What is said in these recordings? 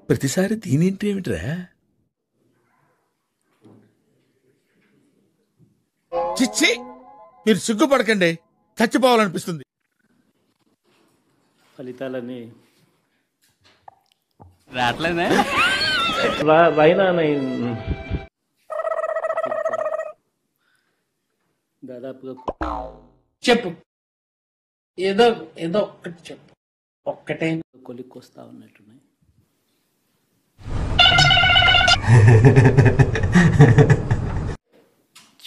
ప్రతిసారి దీనింటి ఏమిట్రా? చిచ్చి, మీరు సిగ్గుపడకండి, చచ్చిపోవాలనిపిస్తుంది. ఫలితాలని రావట్లేదే దాదాపుగా చెప్పు, ఏదో ఏదో ఒక్కటి చెప్పు, ఒక్కటే. కొలిక్కి వస్తా ఉన్నట్టున్నాయి.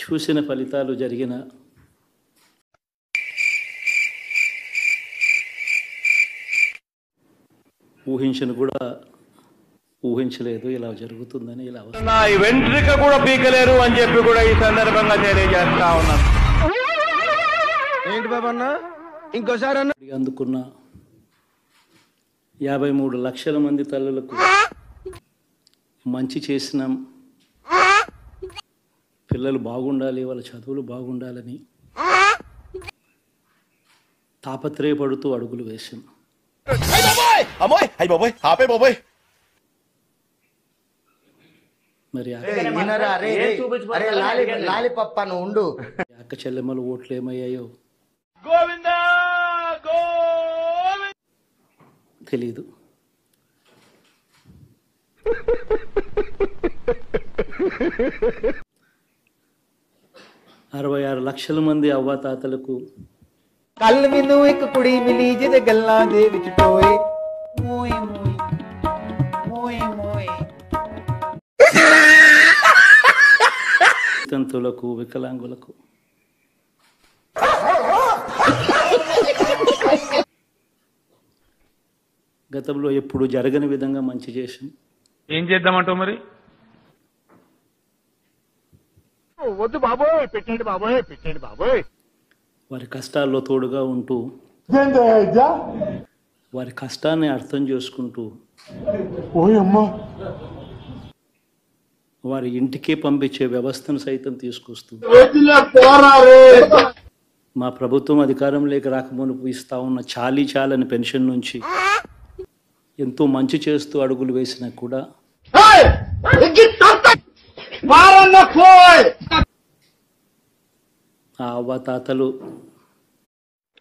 చూసిన ఫలితాలు జరిగిన ఊహించను కూడా ఊహించలేదు ఇలా జరుగుతుందని. ఇలా వెంట్రిక కూడా పీకలేరు అని చెప్పి కూడా ఈ సందర్భంగా తెలియజేస్తా ఉన్నాను. ఏంటి బాబన్న, ఇంకోసారి అందుకున్న 53 లక్షల మంది తల్లులకు మంచి చేసినాం, పిల్లలు బాగుండాలి, వాళ్ళ చదువులు బాగుండాలని తాపత్రయపడుతూ అడుగులు వేశాం. మరి అక్క చెల్లెమ్మల ఓట్లు ఏమయ్యాయో తెలీదు. 66 లక్షల మంది అవ్వాతాతలకు వితంతులకు, వికలాంగులకు గతంలో ఎప్పుడు జరగని విధంగా మంచి చేసాం. ఏం చేద్దామంటావు మరి? వద్దు బాబోయ్, పెట్టండి బాబోయ్, పెట్టండి బాబోయ్. వారి కష్టాల్లో తోడుగా ఉంటూ, వారి కష్టాన్ని అర్థం చేసుకుంటూ, వారి ఇంటికే పంపించే వ్యవస్థను సైతం తీసుకొస్తూ, మా ప్రభుత్వం అధికారంలోకి రాకమునుపు ఇస్తా ఉన్న చాలని పెన్షన్ నుంచి ఎంతో మంచి చేస్తూ అడుగులు వేసినా కూడా ఆ అవ్వాతాతలు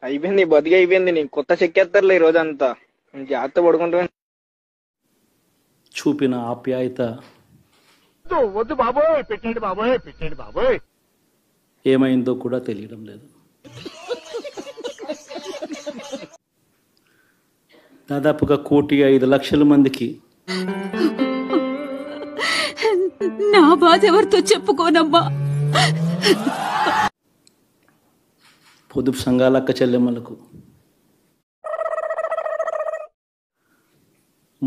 అయిపోయింది, బతికి అయిపోయింది, నీకు కొత్త చెక్కేస్తారులే ఈ రోజంతా, జాగ్రత్త పడుకుంటా. చూపిన ఆప్యాయత వద్దు బాబోయ్, పెట్టండి బాబోయ్, పెట్టండి బాబోయ్ ఏమైందో కూడా తెలియడం లేదు. దాదాపుగా 1,05,00,000 మందికి నా బాధ ఎవరితో చెప్పుకోనమ్మా. పొదుపు సంఘాల అక్క చెల్లెమ్మలకు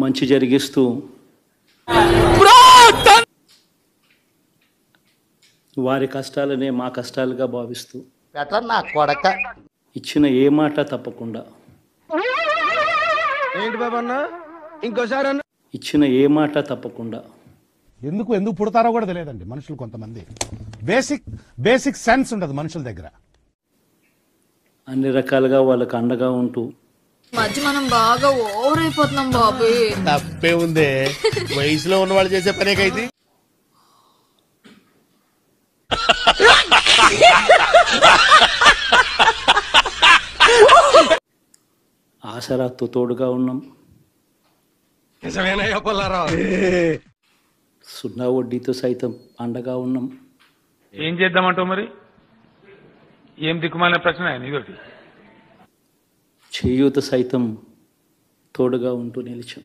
మంచి జరిగిస్తూ వారి కష్టాలనే మా కష్టాలుగా భావిస్తూ ఇచ్చిన ఏ మాట తప్పకుండా, ఏంటి బాబన్న, ఇంకోసారి ఇచ్చిన ఏ మాట తప్పకుండా. ఎందుకు పుడతారో కూడా తెలియదండి మనుషులు. కొంతమంది బేసిక్ సెన్స్ ఉండదు మనుషుల దగ్గర. అన్ని రకాలుగా వాళ్ళకి అండగా ఉంటూ మధ్య మనం బాగా ఓవర్ అయిపోతున్నాం బాబు. తప్పే ఉందే, వయసులో ఉన్న వాళ్ళు చేసే పనేకైతే. ఆసరాతో తోడుగా ఉన్నాం. సున్నా వడ్డీతో సైతం అండగా ఉన్నాం. ఏం చేద్దామంటావు మరి? ఏం దిక్కుమాలిన ప్రశ్న ఇదొకటి. చేయూత సైతం తోడుగా ఉంటూ నిలిచాం.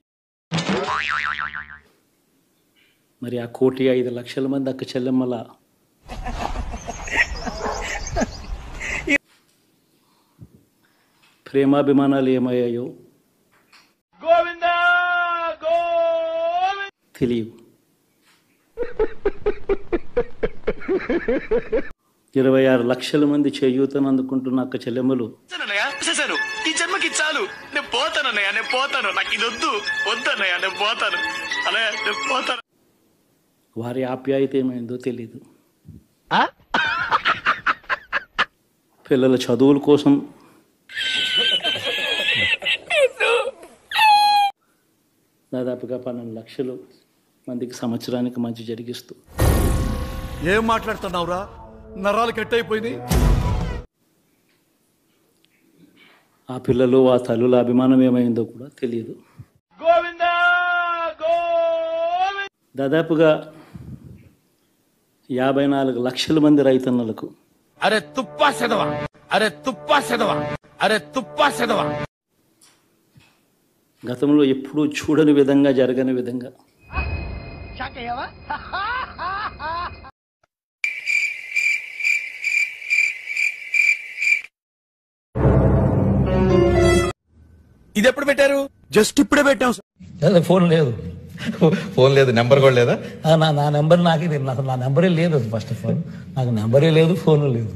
మరి ఆ 1,05,00,000 మంది అక్క చెల్లెమ్మల ప్రేమాభిమానాలు ఏమయ్యాయో తెలియవు. 26 లక్షల మంది చేయూతను అందుకుంటున్న అక్క చెల్లెమ్మలు ఈ జన్మకి చాలు, నేను పోతానన్నయ్య, నేను పోతాను, నాకు ఇది వద్దు, వద్దన్నయ్య, నేను పోతాను, అన్నయ్య నేను పోతాను. వారి ఆప్యాయత ఏమైందో తెలీదు. పిల్లల చదువుల కోసం దాదాపుగా 12 లక్షలు మందికి సంవత్సరానికి మంచి జరిగిస్తూ. ఏం మాట్లాడుతున్నావురా? నరాలు కట్ అయిపోయింది. ఆ పిల్లలు ఆ తల్లుల అభిమానం ఏమైందో కూడా తెలియదు. దాదాపుగా 54 లక్షల మంది రైతన్నలకు అరే తుప్పా సెదవా, అరే తుప్పా సెదవా, అరే తుప్పా సెదవా గతంలో ఎప్పుడూ చూడని విధంగా జరగని విధంగా ఇది ఎప్పుడు పెట్టారు? జస్ట్ ఇప్పుడే పెట్టాం. ఫోన్ లేదు, ఫోన్ లేదు, నెంబర్ కూడా లేదా? నా నెంబర్ నాకే తెలియదు. నా నెంబరే లేదు. ఫస్ట్ ఆఫ్ ఆల్ నాకు నెంబరే లేదు, ఫోన్ లేదు.